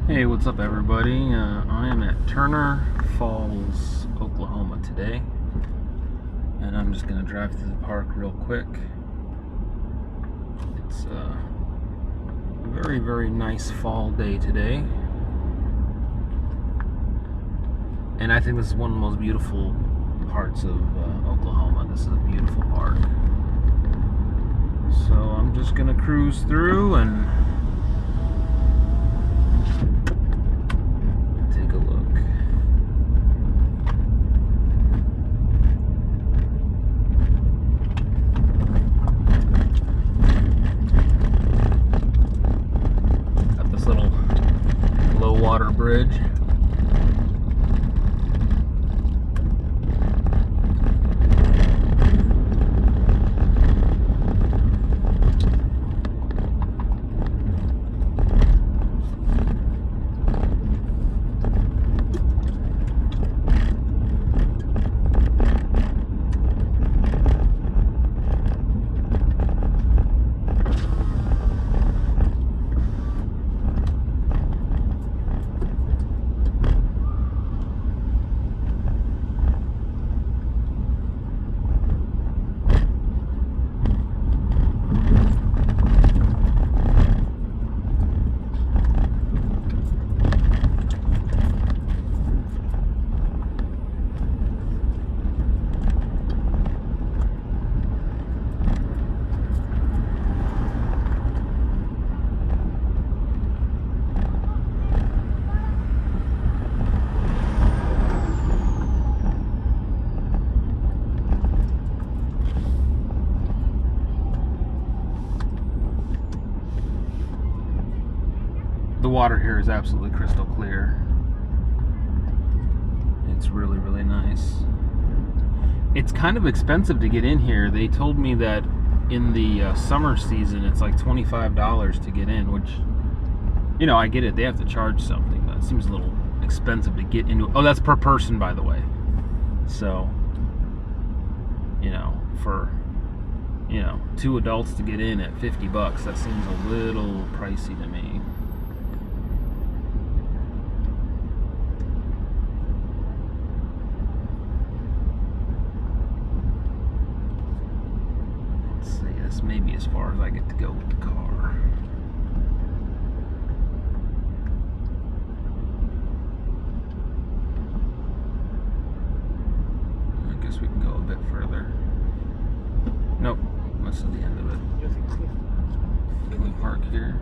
Hey, what's up everybody? I am at Turner Falls, Oklahoma today, and I'm just going to drive through the park real quick. It's a very, very nice fall day today, and I think this is one of the most beautiful parts of Oklahoma. This is a beautiful park. So I'm just going to cruise through and take a look. Got this little low water bridge. The water here is absolutely crystal clear. It's really, really nice. It's kind of expensive to get in here. They told me that in the summer season it's like $25 to get in, which, you know, I get it. They have to charge something, but it seems a little expensive to get into. Oh, that's per person, by the way. So, you know, for, you know, 2 adults to get in at $50, that seems a little pricey to me. This may be as far as I get to go with the car. I guess we can go a bit further. Nope, this is the end of it. Can we park here?